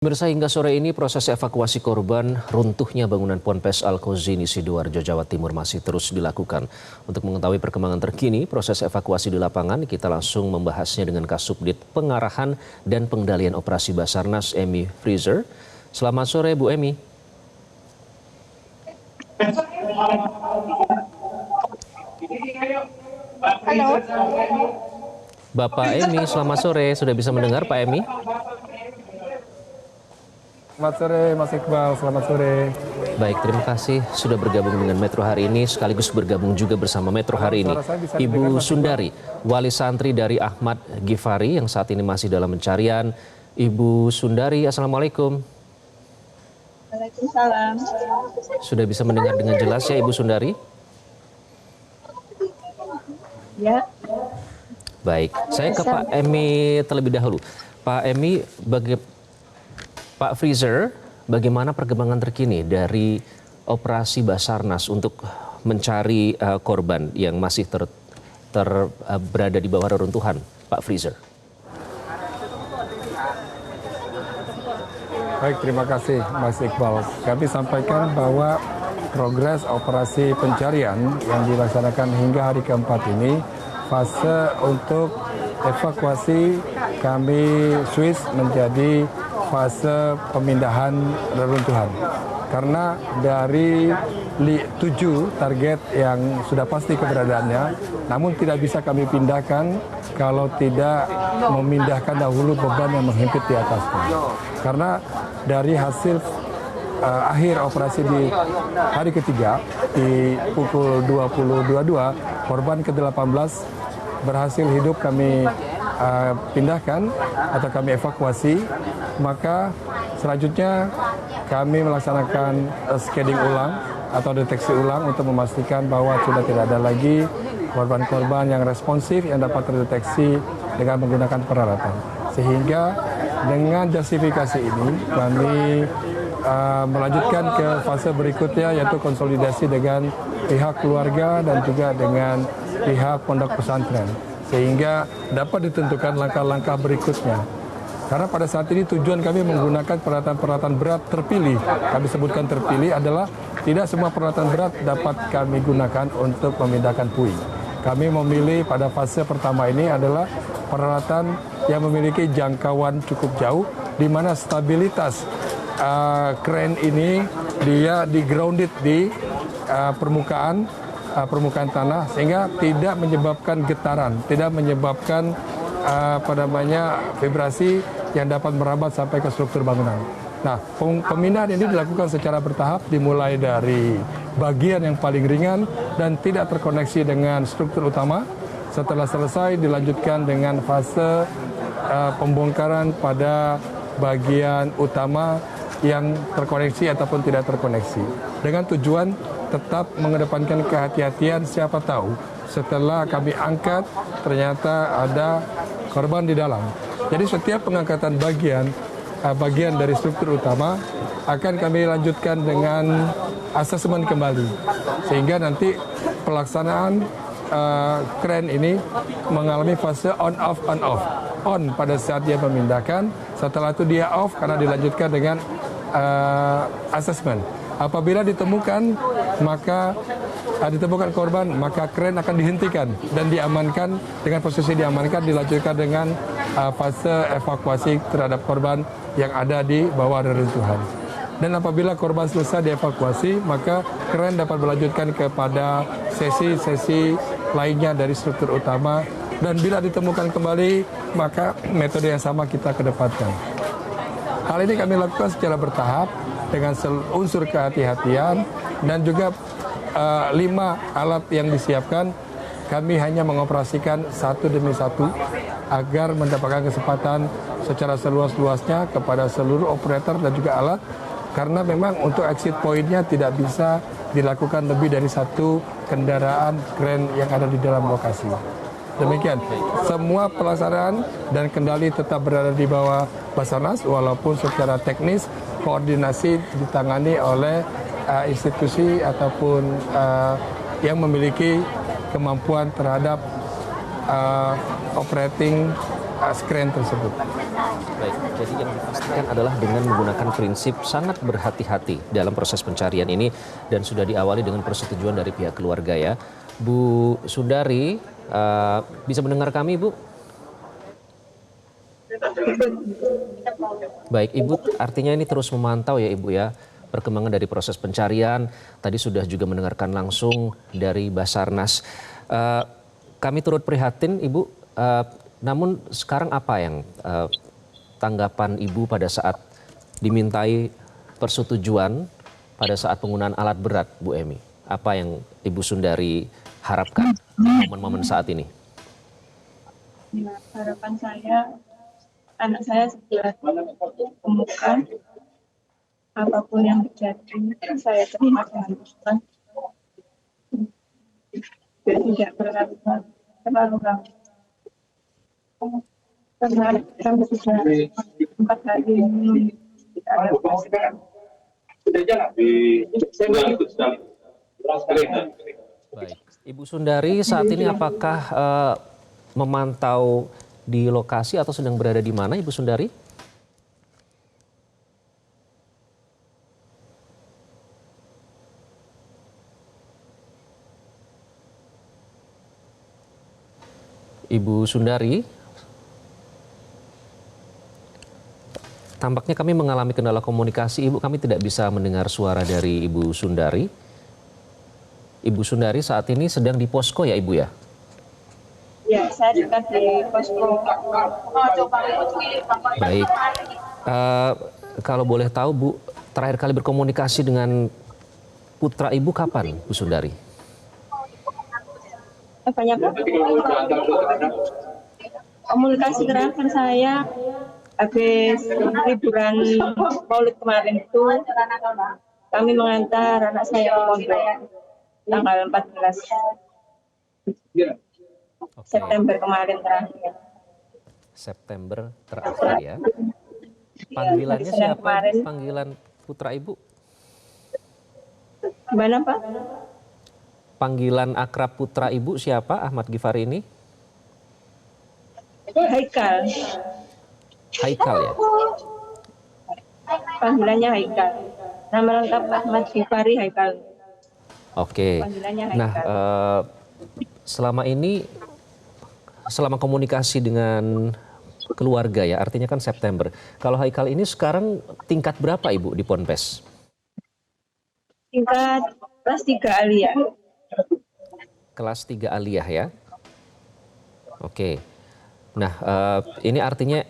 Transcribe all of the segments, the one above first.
Pemirsa, hingga sore ini proses evakuasi korban runtuhnya bangunan Ponpes Al-Kozini Sidoarjo, Jawa Timur masih terus dilakukan. Untuk mengetahui perkembangan terkini proses evakuasi di lapangan, kita langsung membahasnya dengan Kasubdit Pengarahan dan Pengendalian Operasi Basarnas, Emi Freezer. Selamat sore, Bu Emi. Halo. Bapak Emi, selamat sore. Sudah bisa mendengar Pak Emi? Selamat sore Mas Iqbal, selamat sore. Baik, terima kasih sudah bergabung dengan Metro hari ini, sekaligus bergabung juga bersama Metro hari ini. Ibu Sundari, wali santri dari Ahmad Ghifari yang saat ini masih dalam pencarian. Ibu Sundari, Assalamualaikum. Waalaikumsalam. Sudah bisa mendengar dengan jelas ya Ibu Sundari? Ya. Baik, saya ke Pak Emi terlebih dahulu. Pak Emi, Pak Freezer, bagaimana perkembangan terkini dari operasi Basarnas untuk mencari korban yang masih berada di bawah reruntuhan, Pak Freezer? Baik, terima kasih Mas Iqbal. Kami sampaikan bahwa progres operasi pencarian yang dilaksanakan hingga hari keempat ini, fase untuk evakuasi kami switch menjadi fase pemindahan reruntuhan. Karena dari 7 target yang sudah pasti keberadaannya, namun tidak bisa kami pindahkan kalau tidak memindahkan dahulu beban yang menghimpit di atasnya. Karena dari hasil akhir operasi di hari ketiga di pukul 20.22, korban ke-18 berhasil hidup kami pindahkan atau kami evakuasi, maka selanjutnya kami melaksanakan scanning ulang atau deteksi ulang untuk memastikan bahwa sudah tidak ada lagi korban-korban yang responsif yang dapat terdeteksi dengan menggunakan peralatan. Sehingga dengan justifikasi ini kami melanjutkan ke fase berikutnya, yaitu konsolidasi dengan pihak keluarga dan juga dengan pihak pondok pesantren, sehingga dapat ditentukan langkah-langkah berikutnya. Karena pada saat ini tujuan kami menggunakan peralatan-peralatan berat terpilih. Kami sebutkan terpilih adalah tidak semua peralatan berat dapat kami gunakan untuk memindahkan puing. Kami memilih pada fase pertama ini adalah peralatan yang memiliki jangkauan cukup jauh, di mana stabilitas kren ini dia di-grounded di permukaan tanah, sehingga tidak menyebabkan getaran, tidak menyebabkan vibrasi yang dapat merambat sampai ke struktur bangunan. Nah, pemindahan ini dilakukan secara bertahap, dimulai dari bagian yang paling ringan dan tidak terkoneksi dengan struktur utama. Setelah selesai, dilanjutkan dengan fase pembongkaran pada bagian utama yang terkoneksi ataupun tidak terkoneksi, dengan tujuan tetap mengedepankan kehati-hatian. Siapa tahu setelah kami angkat ternyata ada korban di dalam. Jadi setiap pengangkatan bagian dari struktur utama akan kami lanjutkan dengan asesmen kembali, sehingga nanti pelaksanaan kren ini mengalami fase on off. On pada saat dia memindahkan, setelah itu dia off karena dilanjutkan dengan asesmen. Apabila ditemukan korban, maka kren akan dihentikan dan diamankan. Dengan posisi diamankan, dilanjutkan dengan fase evakuasi terhadap korban yang ada di bawah reruntuhan. Dan apabila korban selesai dievakuasi, maka kren dapat melanjutkan kepada sesi-sesi lainnya dari struktur utama. Dan bila ditemukan kembali, maka metode yang sama kita kedepankan. Hal ini kami lakukan secara bertahap dengan unsur kehati-hatian, dan juga 5 alat yang disiapkan. Kami hanya mengoperasikan satu demi satu agar mendapatkan kesempatan secara seluas-luasnya kepada seluruh operator dan juga alat, karena memang untuk exit point-nya tidak bisa dilakukan lebih dari satu kendaraan kren yang ada di dalam lokasi. Demikian, semua pelaksanaan dan kendali tetap berada di bawah Basarnas, walaupun secara teknis koordinasi ditangani oleh institusi ataupun yang memiliki kemampuan terhadap operating kren tersebut. Baik, jadi yang dipastikan adalah dengan menggunakan prinsip sangat berhati-hati dalam proses pencarian ini dan sudah diawali dengan persetujuan dari pihak keluarga ya. Bu Sundari, bisa mendengar kami Bu? Baik, Ibu artinya ini terus memantau ya Ibu ya perkembangan dari proses pencarian. Tadi sudah juga mendengarkan langsung dari Basarnas. Kami turut prihatin Ibu, namun sekarang apa yang tanggapan Ibu pada saat dimintai persetujuan pada saat penggunaan alat berat, Bu Emi? Apa yang Ibu Sundari harapkan momen-momen saat ini? Ya, harapan saya, anak saya segera ditemukan. Apapun yang terjadi, saya terima dengan Tuhan. Tidak terlalu lama. Karena kami sudah 4 hari ini tidak ada pastikan. Baik, Ibu Sundari saat ini apakah memantau di lokasi atau sedang berada di mana Ibu Sundari? Ibu Sundari, tampaknya kami mengalami kendala komunikasi. Ibu, kami tidak bisa mendengar suara dari Ibu Sundari. Ibu Sundari saat ini sedang di posko ya Ibu ya? Ya, saya juga di posko. Baik, kalau boleh tahu Bu, terakhir kali berkomunikasi dengan putra Ibu kapan Bu Sundari? Apanya Pak? Komunikasi terakhir saya habis liburan Maulid kemarin itu, kami mengantar anak saya ke pondok tanggal 14 September kemarin terakhir. September terakhir ya. Panggilannya siapa? Panggilan putra Ibu? Gimana Pak? Panggilan akrab putra Ibu siapa Ahmad Gifari ini? Haikal. Haikal ya? Panggilannya Haikal. Nama lengkap Ahmad Gifari Haikal. Oke. Panggilannya Haikal. Nah, selama ini, selama komunikasi dengan keluarga ya, artinya kan September. Kalau Haikal ini sekarang tingkat berapa Ibu di Ponpes? Tingkat kelas 3 Alia. Kelas 3 Aliyah ya? Oke. Nah, ini artinya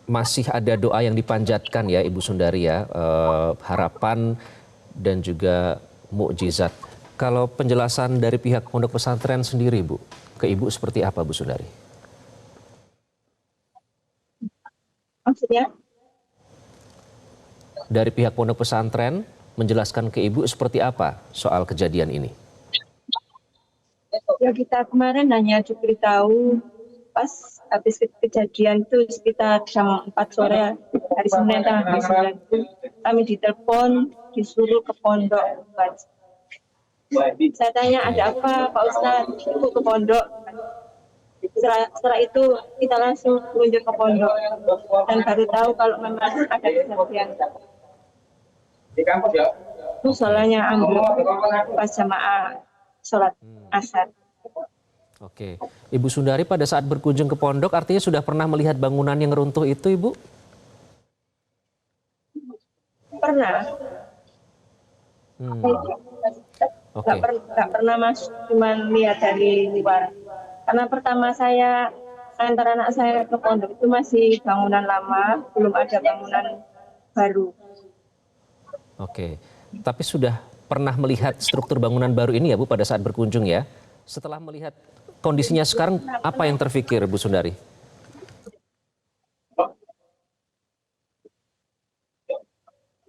masih ada doa yang dipanjatkan ya Ibu Sundari ya, harapan dan juga mukjizat. Kalau penjelasan dari pihak pondok pesantren sendiri Bu, ke Ibu seperti apa Bu Sundari? Maksudnya? Dari pihak pondok pesantren menjelaskan ke Ibu seperti apa soal kejadian ini? Ya kita kemarin hanya diberitahu pas habis kejadian itu sekitar jam 4 sore hari Senin tanggal 9 itu kami ditelepon disuruh ke pondok. Saya tanya ada apa Pak Ustadz, itu ke pondok. Setelah itu kita langsung meluncur ke pondok dan baru tahu kalau memang ada kejadian. Musolanya ambruk pas jamaah sholat asar. Oke, Ibu Sundari pada saat berkunjung ke pondok artinya sudah pernah melihat bangunan yang runtuh itu Ibu? Pernah. Oke. Nggak pernah masuk, cuma lihat dari luar. Karena pertama saya antar anak saya ke pondok itu masih bangunan lama, belum ada bangunan baru. Oke, tapi sudah pernah melihat struktur bangunan baru ini ya Bu pada saat berkunjung ya? Setelah melihat kondisinya sekarang, apa yang terfikir Bu Sundari?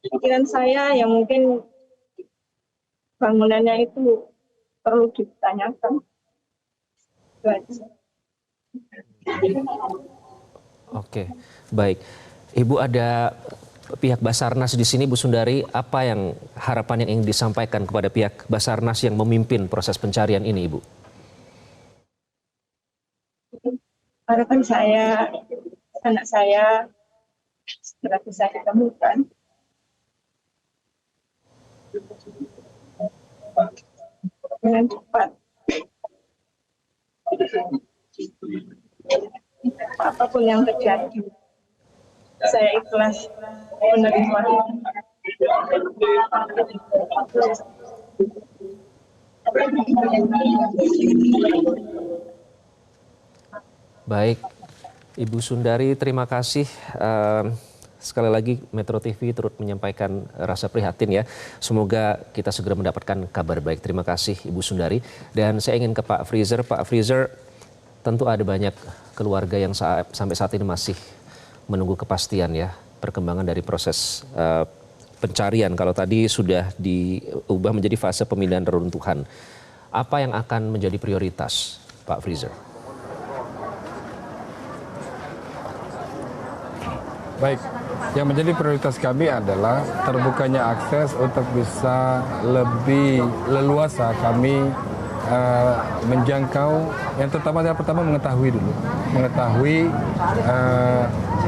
Pikiran saya yang mungkin bangunannya itu perlu ditanyakan. Oke, baik. Ibu ada pihak Basarnas di sini Bu Sundari, apa yang harapan yang ingin disampaikan kepada pihak Basarnas yang memimpin proses pencarian ini Ibu? Harapan saya, anak saya segera bisa ditemukan. Dengan cepat. Apapun yang terjadi, saya ikhlas menerima. Baik, Ibu Sundari, terima kasih. Sekali lagi Metro TV turut menyampaikan rasa prihatin ya. Semoga kita segera mendapatkan kabar baik. Terima kasih Ibu Sundari. Dan saya ingin ke Pak Freezer. Pak Freezer, tentu ada banyak keluarga yang sampai saat ini masih menunggu kepastian ya perkembangan dari proses pencarian. Kalau tadi sudah diubah menjadi fase pemindahan reruntuhan. Apa yang akan menjadi prioritas, Pak Freezer? Baik, yang menjadi prioritas kami adalah terbukanya akses untuk bisa lebih leluasa kami menjangkau. Yang pertama mengetahui dulu,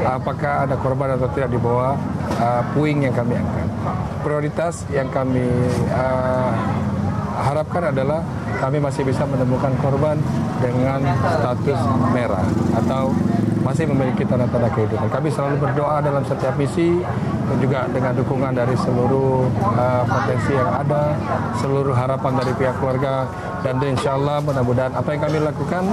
apakah ada korban atau tidak di bawah puing yang kami angkat. Prioritas yang kami harapkan adalah kami masih bisa menemukan korban dengan status merah atau masih memiliki tanda-tanda kehidupan. Kami selalu berdoa dalam setiap misi dan juga dengan dukungan dari seluruh potensi yang ada, seluruh harapan dari pihak keluarga, dan insya Allah mudah-mudahan apa yang kami lakukan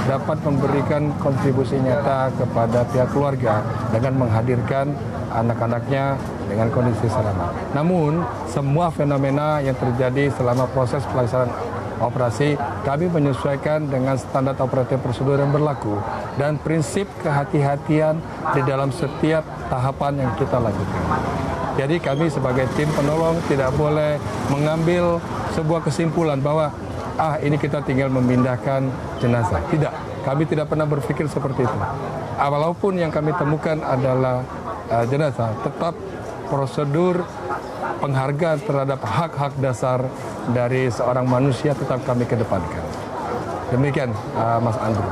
dapat memberikan kontribusi nyata kepada pihak keluarga dengan menghadirkan anak-anaknya dengan kondisi selamat. Namun semua fenomena yang terjadi selama proses pelaksanaan operasi kami menyesuaikan dengan standar operatif prosedur yang berlaku dan prinsip kehati-hatian di dalam setiap tahapan yang kita lakukan. Jadi kami sebagai tim penolong tidak boleh mengambil sebuah kesimpulan bahwa ini kita tinggal memindahkan jenazah. Tidak, kami tidak pernah berpikir seperti itu. Walaupun yang kami temukan adalah jenazah, tetap prosedur penghargaan terhadap hak-hak dasar dari seorang manusia tetap kami kedepankan. Demikian Mas Andrew.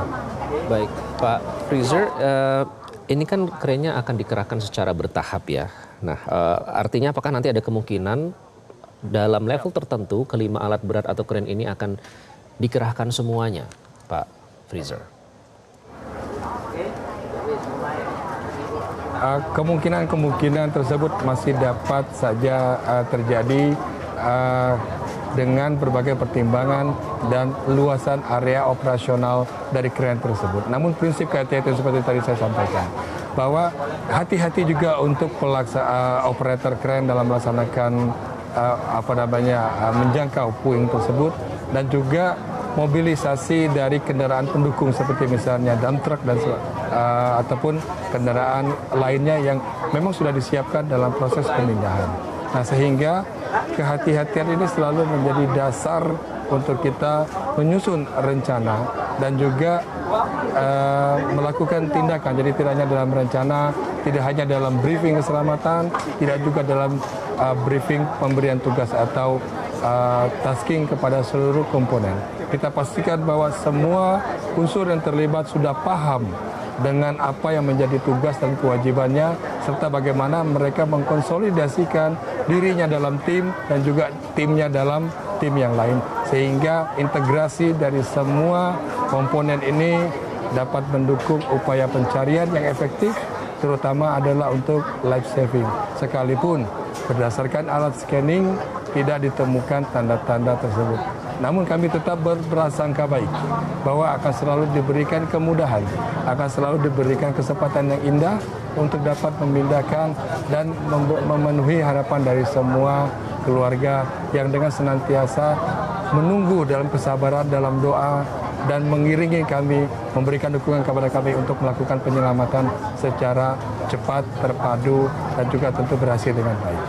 Baik, Pak Freezer, ini kan kerennya akan dikerahkan secara bertahap ya. Nah, artinya apakah nanti ada kemungkinan dalam level tertentu kelima alat berat atau kren ini akan dikerahkan semuanya, Pak Freezer? Kemungkinan tersebut masih dapat saja terjadi dengan berbagai pertimbangan dan luasan area operasional dari kren tersebut. Namun prinsip kehati-hatian seperti tadi saya sampaikan, bahwa hati-hati juga untuk operator kren dalam melaksanakan menjangkau puing tersebut, dan juga mobilisasi dari kendaraan pendukung seperti misalnya dump truck dan ataupun kendaraan lainnya yang memang sudah disiapkan dalam proses pemindahan. Nah, sehingga kehati-hatian ini selalu menjadi dasar untuk kita menyusun rencana dan juga melakukan tindakan. Jadi tidak hanya dalam rencana, tidak hanya dalam briefing keselamatan, tidak juga dalam briefing pemberian tugas atau tasking kepada seluruh komponen. Kita pastikan bahwa semua unsur yang terlibat sudah paham dengan apa yang menjadi tugas dan kewajibannya, serta bagaimana mereka mengkonsolidasikan dirinya dalam tim dan juga timnya dalam tim yang lain, sehingga integrasi dari semua komponen ini dapat mendukung upaya pencarian yang efektif, terutama adalah untuk life saving. Sekalipun berdasarkan alat scanning tidak ditemukan tanda-tanda tersebut, namun kami tetap berprasangka baik bahwa akan selalu diberikan kemudahan, akan selalu diberikan kesempatan yang indah untuk dapat memindahkan dan memenuhi harapan dari semua keluarga yang dengan senantiasa menunggu dalam kesabaran, dalam doa, dan mengiringi kami, memberikan dukungan kepada kami untuk melakukan penyelamatan secara cepat, terpadu, dan juga tentu berhasil dengan baik.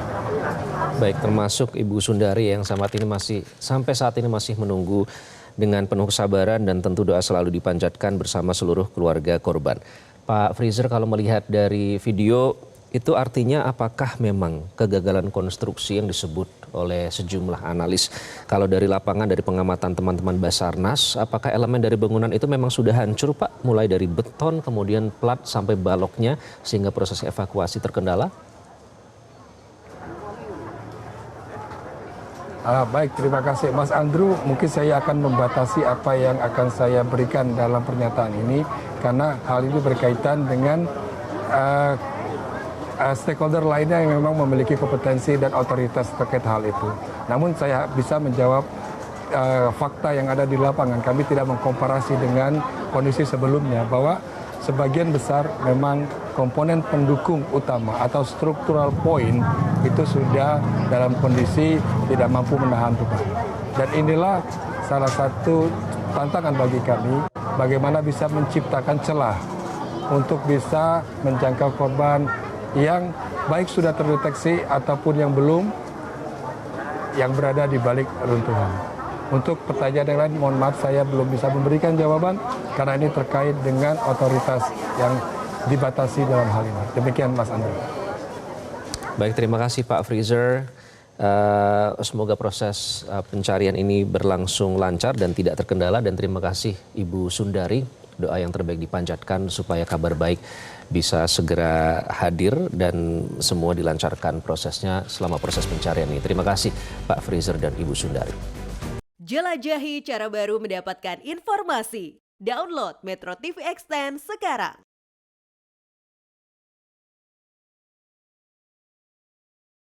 Baik, termasuk Ibu Sundari yang sampai saat ini masih menunggu dengan penuh kesabaran, dan tentu doa selalu dipanjatkan bersama seluruh keluarga korban. Pak Freezer, kalau melihat dari video Itu artinya apakah memang kegagalan konstruksi yang disebut oleh sejumlah analis? Kalau dari lapangan, dari pengamatan teman-teman Basarnas, apakah elemen dari bangunan itu memang sudah hancur, Pak? Mulai dari beton, kemudian plat sampai baloknya, sehingga proses evakuasi terkendala? Baik, terima kasih Mas Andrew. Mungkin saya akan membatasi apa yang akan saya berikan dalam pernyataan ini karena hal ini berkaitan dengan stakeholder lainnya yang memang memiliki kompetensi dan otoritas terkait hal itu. Namun saya bisa menjawab fakta yang ada di lapangan. Kami tidak mengkomparasi dengan kondisi sebelumnya bahwa sebagian besar memang komponen pendukung utama atau structural point itu sudah dalam kondisi tidak mampu menahan beban. Dan inilah salah satu tantangan bagi kami, bagaimana bisa menciptakan celah untuk bisa menjangkau korban yang baik sudah terdeteksi ataupun yang belum, yang berada di balik runtuhan. Untuk pertanyaan yang lain, mohon maaf saya belum bisa memberikan jawaban karena ini terkait dengan otoritas yang dibatasi dalam hal ini. Demikian Mas Andrew. Baik, terima kasih Pak Freezer. Semoga proses pencarian ini berlangsung lancar dan tidak terkendala. Dan terima kasih Ibu Sundari. Doa yang terbaik dipanjatkan supaya kabar baik bisa segera hadir dan semua dilancarkan prosesnya selama proses pencarian ini. Terima kasih Pak Freezer dan Ibu Sundari. Jelajahi cara baru mendapatkan informasi. Download Metro TV Extend sekarang.